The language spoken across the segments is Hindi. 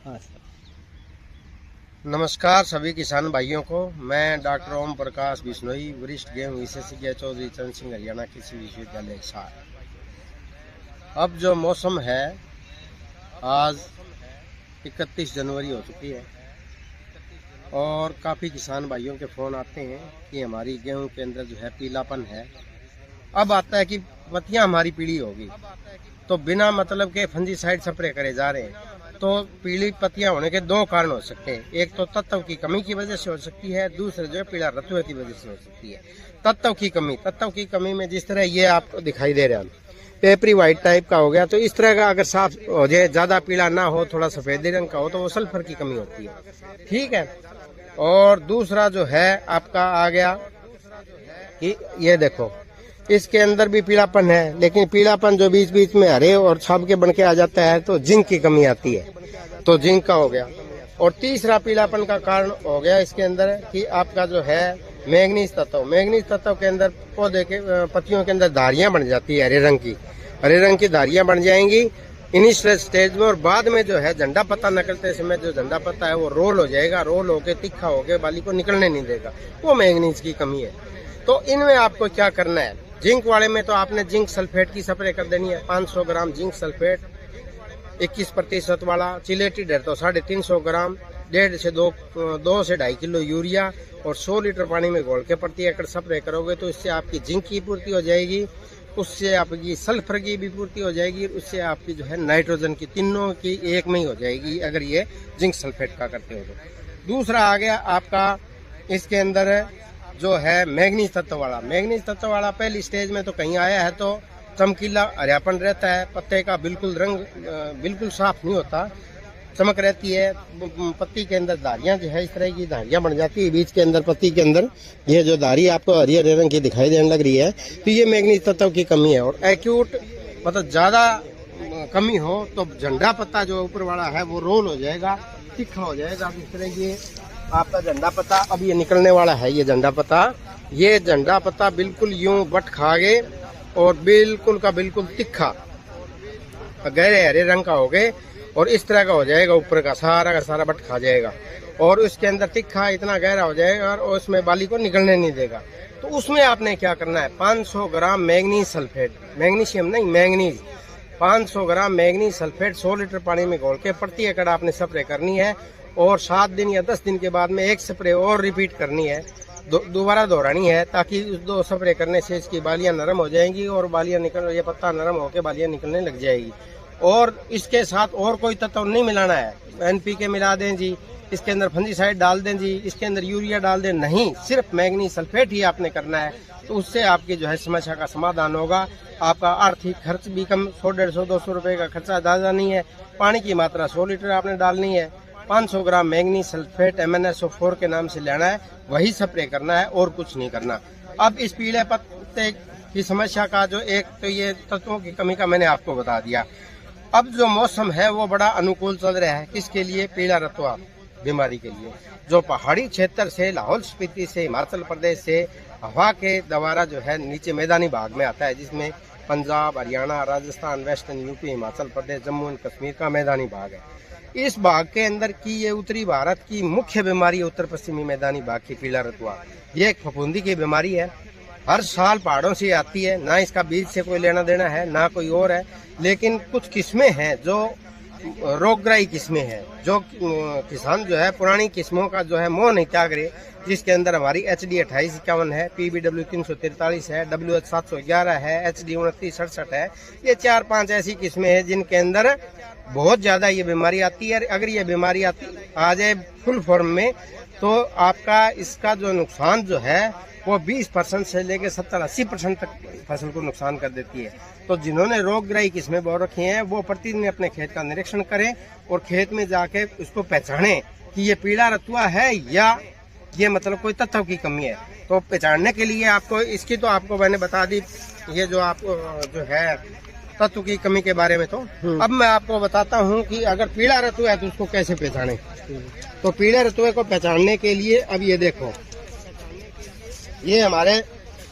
हाँ सर। नमस्कार सभी किसान भाइयों को। मैं डॉक्टर ओम प्रकाश बिश्नोई, वरिष्ठ गेहूं विशेषज्ञ, चौधरी चरण सिंह हरियाणा कृषि विश्वविद्यालय हिसार। अब जो मौसम है, आज 31 जनवरी हो चुकी है और काफ़ी किसान भाइयों के फ़ोन आते हैं कि हमारी गेहूं के अंदर जो है पीलापन है। अब आता है कि पत्तियां हमारी पीली होगी, तो बिना मतलब के फंजीसाइड स्प्रे करे जा रहे हैं। तो पीली पत्तियां होने के दो कारण हो सकते हैं। एक तो तत्व की कमी की वजह से हो सकती है, दूसरे जो है पीला रतुआ की वजह से हो सकती है। तत्व की कमी में जिस तरह ये आपको दिखाई दे रहा है, पेपरी व्हाइट टाइप का हो गया, तो इस तरह का अगर साफ हो जाए, ज्यादा पीला ना हो, थोड़ा सफेद रंग का हो, तो वो सल्फर की कमी होती है। ठीक है। और दूसरा जो है आपका आ गया कि ये देखो, इसके अंदर भी पीलापन है, लेकिन पीलापन जो बीच बीच में हरे और छाप के बन के आ जाता है, तो जिंक की कमी आती है, तो जिंक का हो गया। और तीसरा पीलापन का कारण हो गया इसके अंदर कि आपका जो है मैग्नीज तत्व के अंदर पौधे के पत्तियों के अंदर धारियां बन जाती है, हरे रंग की धारियां बन जाएंगी इनिशियल स्टेज में। और बाद में जो है झंडा पत्ता निकलते समय जो झंडा पत्ता है वो रोल हो जाएगा, रोल होके तिखा होके बाली को निकलने नहीं देगा, वो मैग्नीज की कमी है। तो इनमें आपको क्या करना है, जिंक वाले में तो आपने जिंक सल्फेट की स्प्रे कर देनी है। 500 ग्राम जिंक सल्फेट 21% वाला। चिलेटेड है तो 350 ग्राम, 1.5 से 2 से 2.5 किलो यूरिया और 100 लीटर पानी में घोल के प्रति एकड़ स्प्रे करोगे, तो इससे आपकी जिंक की पूर्ति हो जाएगी, उससे आपकी सल्फर की भी पूर्ति हो जाएगी, उससे आपकी जो है नाइट्रोजन की, तीनों की एक में ही हो जाएगी अगर ये जिंक सल्फेट का करते हो तो। दूसरा आ गया आपका इसके अंदर जो है मैग्नीज तत्व वाला। पहली स्टेज में तो कहीं आया है तो चमकीला हरियापन रहता है, पत्ते का बिल्कुल रंग बिल्कुल साफ नहीं होता, चमक रहती है। पत्ती के अंदर धारियां जो है इस तरह की धारियां बन जाती है बीच के अंदर, पत्ती के अंदर ये जो धारी आपको हरे रंग की दिखाई देने लग रही है, तो ये मैग्नीज तत्व की कमी है। और एक्यूट मतलब ज्यादा कमी हो तो झंडा पत्ता जो ऊपर वाला है वो रोल हो जाएगा, तिखा हो जाएगा। इस तरह ये आपका झंडा पत्ता अब ये निकलने वाला है। ये झंडा पत्ता बिल्कुल यूं बट खागे और बिल्कुल का बिल्कुल तिखा गहरे हरे रंग का हो गए और इस तरह का हो जाएगा, ऊपर का सारा बट खा जाएगा और उसके अंदर तिखा इतना गहरा हो जाएगा और उसमें बाली को निकलने नहीं देगा। तो उसमें आपने क्या करना है, 500 ग्राम मैग्नीज सल्फेट, मैग्नीशियम नहीं मैग्नीज, 500 ग्राम मैग्नीज सल्फेट 100 लीटर पानी में घोल के प्रति एकड़ आपने स्प्रे करनी है। और 7 दिन या 10 दिन के बाद में एक स्प्रे और रिपीट करनी है, दोबारा दोहरानी है, ताकि उस 2 स्प्रे करने से इसकी बालियां नरम हो जाएंगी और बालियां निकल, ये पत्ता नरम होकर बालियां निकलने लग जाएगी। और इसके साथ और कोई तत्व नहीं मिलाना है। NPK मिला दें जी, इसके अंदर फंजीसाइड डाल दें जी, इसके अंदर यूरिया डाल दें, नहीं, सिर्फ मैग्नीज सल्फेट ही आपने करना है। तो उससे आपकी जो है समस्या का समाधान होगा। आपका आर्थिक खर्च भी कम, 100, 150, 200 रुपए का खर्चा ज़्यादा नहीं है। पानी की मात्रा 100 लीटर आपने डालनी है। 500 ग्राम मैग्नीज सल्फेट MnSO4 के नाम से लेना है, वही स्प्रे करना है और कुछ नहीं करना। अब इस पीले पत्ते की समस्या का जो एक तो ये तत्वों की कमी का मैंने आपको बता दिया। अब जो मौसम है वो बड़ा अनुकूल चल रहा है, किसके लिए, पीला रतुआ बीमारी के लिए, जो पहाड़ी क्षेत्र से, लाहौल स्पीति से, हिमाचल प्रदेश से हवा के द्वारा जो है नीचे मैदानी भाग में आता है, जिसमें Punjab, Haryana, Rajasthan, western UP, Himachal Pradesh, Jammu and Kashmir का मैदानी भाग है। इस भाग के अंदर की ये उत्तरी भारत की मुख्य बीमारी है, उत्तर पश्चिमी मैदानी भाग की पीला रतुआ। ये एक फफूंदी की बीमारी है, हर साल पहाड़ों से आती है, ना इसका बीज से कोई लेना देना है ना कोई और है। लेकिन कुछ किस्में हैं जो रोगग्राही किस्में हैं, जो किसान जो है पुरानी किस्मों का जो है मोह नहीं त्याग रहे, जिसके अंदर हमारी HD 2851 है, PBW 343 है, WH 711 है, HD 2967 है। ये 4-5 ऐसी किस्में हैं जिनके अंदर बहुत ज्यादा ये बीमारी आती है। अगर ये बीमारी आ जाए फुल फॉर्म में, तो आपका इसका जो नुकसान जो है वो 20% से लेकर 70-80% तक फसल को नुकसान कर देती है। तो जिन्होंने रोगग्राही किस्में बो रखी हैं वो प्रतिदिन अपने खेत का निरीक्षण करें और खेत में जाके उसको पहचानें कि ये पीला रतुआ है या ये मतलब कोई तत्व की कमी है। तो पहचानने के लिए आपको इसकी तो आपको मैंने बता दी, ये जो आपको जो है तत्व की कमी के बारे में। तो अब मैं आपको बताता हूँ कि अगर पीला रतुआ है तो उसको कैसे पहचाने। तो पीले रतुए को पहचानने के लिए अब ये देखो, ये हमारे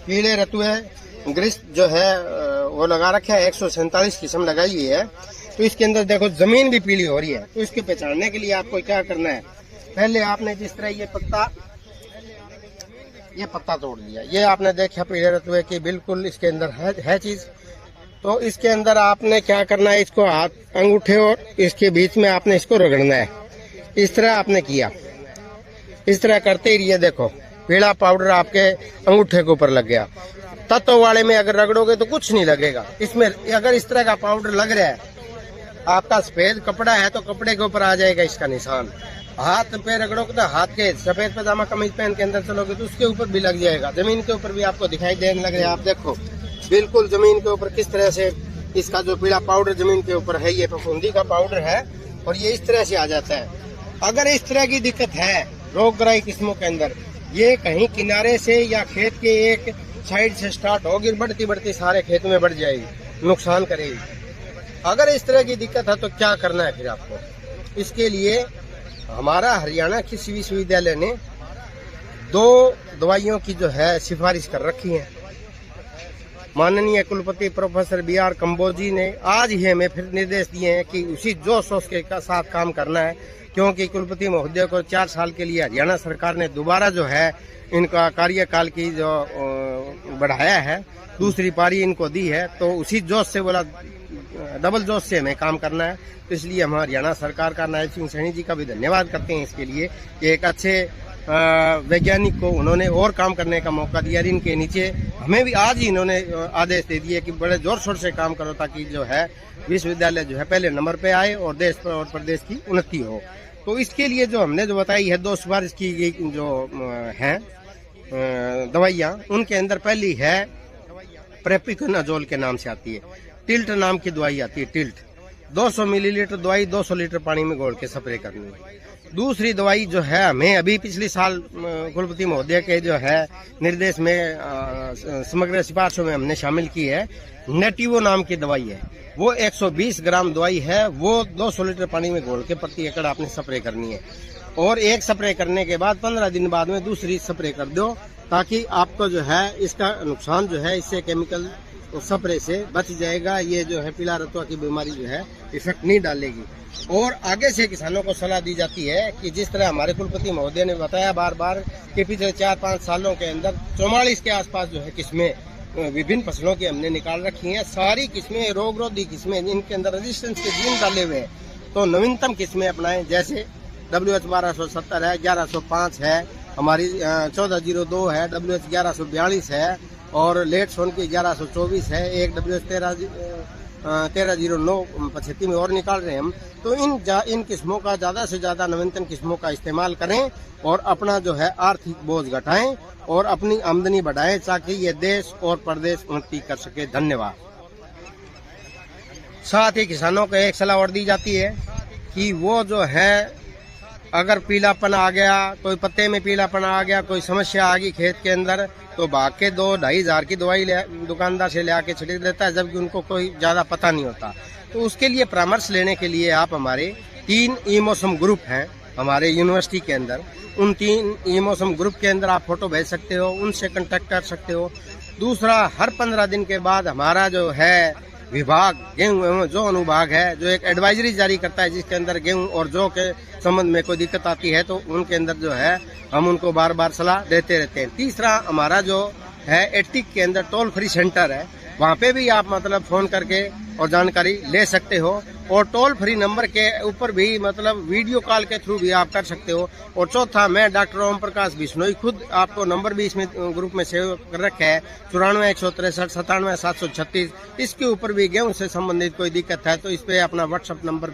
पीले रतुए ग्रीष्म जो है वो लगा रखे है, 147 किस्म लगाई हुई है। तो इसके अंदर देखो जमीन भी पीली हो रही है। तो इसके पहचानने के लिए आपको क्या करना है, पहले आपने जिस तरह ये पत्ता तोड़ लिया, ये आपने देखा पीले रतुए की बिल्कुल इसके अंदर है चीज। तो इसके अंदर आपने क्या करना है, इसको हाथ अंगूठे और इसके बीच में आपने इसको रगड़ना है। इस तरह आपने किया, इस तरह करते ही ये देखो पीला पाउडर आपके अंगूठे के ऊपर लग गया। तत्व वाले में अगर रगड़ोगे तो कुछ नहीं लगेगा। इसमें अगर इस तरह का पाउडर लग रहा है, आपका सफेद कपड़ा है तो कपड़े के ऊपर आ जाएगा इसका निशान। हाथ पे रगड़ोगे तो हाथ के सफेद पजामा कमीज पहन के अंदर चलोगे तो उसके ऊपर भी लग जाएगा। जमीन के ऊपर भी आपको दिखाई देने लग रहा है। आप देखो बिल्कुल जमीन के ऊपर किस तरह से इसका जो पीला पाउडर जमीन के ऊपर है, ये फफूंदी का पाउडर है और ये इस तरह से आ जाता है। अगर इस तरह की दिक्कत है रोगग्राही किस्मों के अंदर, ये कहीं किनारे से या खेत के एक साइड से स्टार्ट होगी, बढ़ती बढ़ती सारे खेत में बढ़ जाएगी, नुकसान करेगी। अगर इस तरह की दिक्कत है तो क्या करना है फिर आपको, इसके लिए हमारा हरियाणा कृषि विश्वविद्यालय ने 2 दवाइयों की जो है सिफारिश कर रखी है। माननीय कुलपति प्रोफेसर BR कंबोजी ने आज ही हमें फिर निर्देश दिए हैं कि उसी जोश के साथ काम करना है, क्योंकि कुलपति महोदय को 4 साल के लिए हरियाणा सरकार ने दोबारा जो है इनका कार्यकाल की जो बढ़ाया है, दूसरी पारी इनको दी है। तो उसी जोश से बोला डबल जोश से हमें काम करना है। तो इसलिए हम हरियाणा सरकार का नायब सिंह सैनी जी का भी धन्यवाद करते हैं इसके लिए कि एक अच्छे वैज्ञानिक को उन्होंने और काम करने का मौका दिया। इनके नीचे हमें भी आज ही इन्होंने आदेश दे दिए कि बड़े जोर शोर से काम करो ताकि जो है विश्वविद्यालय जो है पहले नंबर पे आए और देश पर और प्रदेश की उन्नति हो। तो इसके लिए जो हमने जो बताई है 2 सिफारिश की गई जो है दवाइयाँ, उनके अंदर पहली है प्रेपिकोनाजोल के नाम से आती है, टिल्ट नाम की दवाई आती है। टिल्ट 200 मिलीलीटर दवाई 200 लीटर पानी में घोल के स्प्रे करनी है। दूसरी दवाई जो है हमें अभी पिछले साल कुलपति महोदय के जो है निर्देश में समग्र सिफारिशों में हमने शामिल की है, नेटिवो नाम की दवाई है। वो 120 ग्राम दवाई है, वो 200 लीटर पानी में घोल के प्रति एकड़ आपने स्प्रे करनी है। और एक स्प्रे करने के बाद 15 दिन बाद में दूसरी स्प्रे कर दो, ताकि आपको जो है इसका नुकसान जो है इससे केमिकल स्प्रे से बच जाएगा। ये जो है पीला रतुआ की बीमारी जो है इफेक्ट नहीं डालेगी। और आगे से किसानों को सलाह दी जाती है कि जिस तरह हमारे कुलपति महोदय ने बताया बार बार कि पिछले 4-5 सालों के अंदर 44 के आसपास जो है किस्में विभिन्न फसलों की हमने निकाल रखी हैं। सारी किस्में रोगरोधी किस्में, जिनके अंदर रेजिस्टेंस के जीन डाले हुए हैं। तो नवीनतम किस्में अपनाएं, जैसे WH 1270 है, 1105 है, हमारी 1402 है, WH 1142 है और लेट सोन की 1124 है, एक WH 1309 75 में और निकाल रहे हैं हम। तो इन किस्मों का ज्यादा से ज्यादा नवीनतम किस्मों का इस्तेमाल करें और अपना जो है आर्थिक बोझ घटाएं और अपनी आमदनी बढ़ाएं, ताकि ये देश और प्रदेश उन्नति कर सके। धन्यवाद। साथ ही किसानों को एक सलाह और दी जाती है कि वो जो है अगर पीलापन आ गया, कोई पत्ते में पीलापन आ गया, कोई समस्या आ गई खेत के अंदर, तो भाग के 2-2.5 हज़ार की दवाई दुकानदार से ले आके छिड़क देता है, जबकि उनको कोई ज्यादा पता नहीं होता। तो उसके लिए परामर्श लेने के लिए आप हमारे 3 ई मौसम ग्रुप हैं हमारे यूनिवर्सिटी के अंदर, उन 3 ई मौसम ग्रुप के अंदर आप फोटो भेज सकते हो, उनसे कांटेक्ट कर सकते हो। दूसरा, हर 15 दिन के बाद हमारा जो है विभाग गेहूं एवं जौ अनुभाग है, जो एक एडवाइजरी जारी करता है, जिसके अंदर गेहूं और जौ के संबंध में कोई दिक्कत आती है तो उनके अंदर जो है हम उनको बार बार सलाह देते रहते हैं। तीसरा, हमारा जो है एटिक के अंदर टोल फ्री सेंटर है, वहाँ पे भी आप मतलब फोन करके और जानकारी ले सकते हो। और टोल फ्री नंबर के ऊपर भी मतलब वीडियो कॉल के थ्रू भी आप कर सकते हो। और चौथा, मैं डॉक्टर ओम प्रकाश बिश्नोई खुद आपको नंबर भी इसमें ग्रुप में सेव कर रखा है, 94 163 97 736। इसके ऊपर भी गेहूं से संबंधित कोई दिक्कत है तो इस पे अपना व्हाट्सएप नंबर